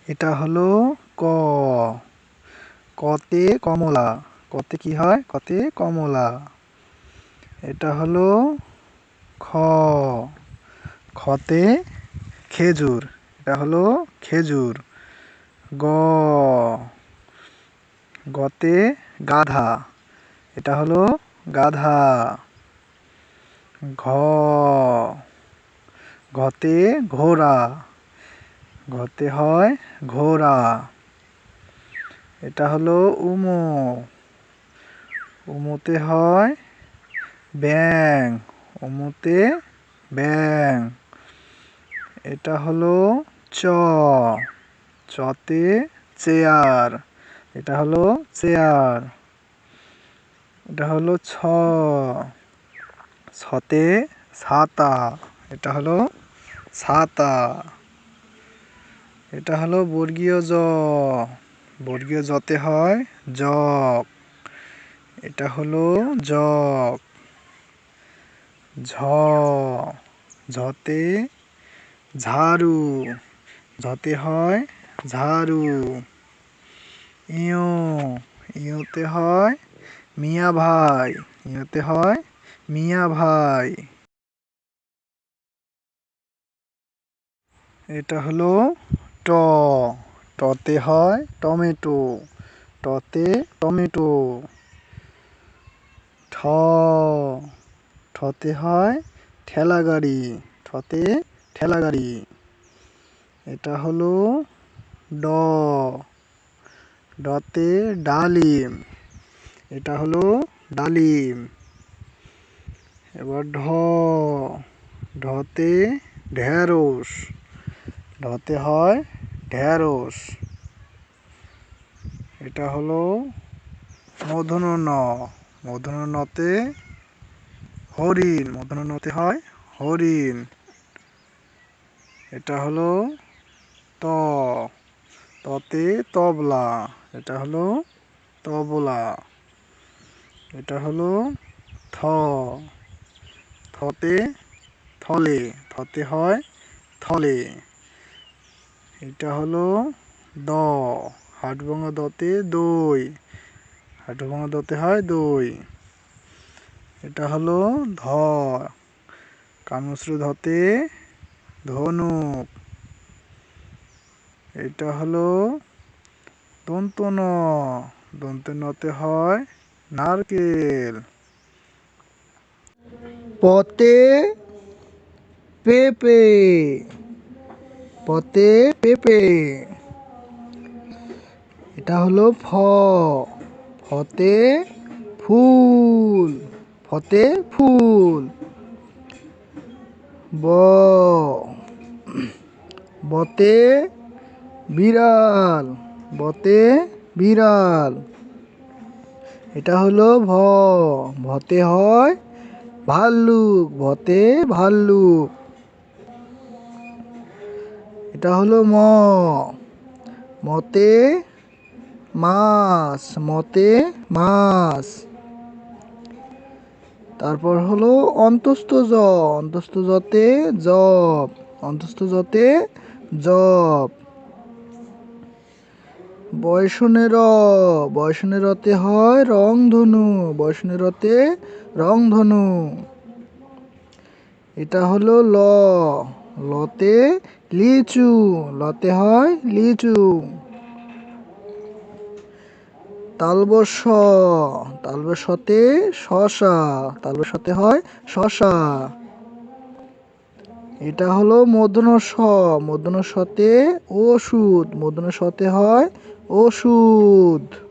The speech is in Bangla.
এটা হলো ক। কতে কমলা। কতে কি হয়? কতে কমলা। এটা হলো খ। খতে খেজুর। এটা হলো খেজুর। গ। গতে গাধা। এটা হলো গাধা। ঘ। ঘতে ঘোড়া। ঘতে হয় ঘোড়া। এটা হলো উমো। উমোতে হয় ব্যাঙ। উমোতে ব্যাঙ। এটা হলো চ। চতে চেয়ার। এটা হলো চেয়ার। এটা হলো ছ। ছতে ছাতা। এটা হলো ছাতা। এটা হলো বর্গীয় জ। বর্গীয় জতে হয় জগ। এটা হলো জগ। ঝ। ঝতে ঝাড়ু। ঝতে হয় ঝাড়ু। ইয়। ইয়তে হয় মিয়া ভাই। ইয়তে হয় মিয়া ভাই। এটা হলো ট। টতে হয় টমেটো। টতে টমেটো। ঠ। ঠতে হয় ঠেলা গাড়ি। ঠতে ঠেলা গাড়ি। এটা হলো ড। ডতে ডালিম। এটা হলো ডালিম। এবার ঢ। ঢতে ঢেঁড়স। ঢতে হয় ঢেঁড়স। এটা হলো মূর্ধন্য ণ। মূর্ধন্য ণতে হরিণ। মূর্ধন্য ণতে হয় হরিণ। এটা হলো ত। ততে তবলা। এটা হলো তবলা। এটা হলো থ। থতে থলে। থতে হয় থলে। এটা হলো দ। হাটভাঙা দতে দই। হাটভাঙা দতে হয় দই। এটা হলো ধ। কামশ্রু ধতে ধনুক। এটা হলো দন্ত ন। দন্ত নতে হয় নারকেল। পতে পেঁপে। পতে পেঁপে। এটা হলো ফ। ফতে ফুল। ফতে ফুল। ব। বতে বিড়াল। বতে বিড়াল। এটা হলো ভ। ভতে হয় ভাল্লুক। ভতে ভাল্লুক। এটা হলো ম। মতে মাছ। মতে মাছ। তারপর হলো অন্তস্থ জ। অন্তস্থ জতে জব। অন্তস্থ জতে জব। বয়সনে র। বয়সনে রতে হয় রংধনু। বয়সনে রতে রংধনু। এটা হলো ল। লতে লিচু। লতে হয় লিচু। তালবশ। তালবশতে শশা। তালবশতে হয় শশা। এটা হলো মূর্ধন্য ষ। মূর্ধন্য ষতে ওষুধ। মূর্ধন্য ষতে হয় ওষুধ।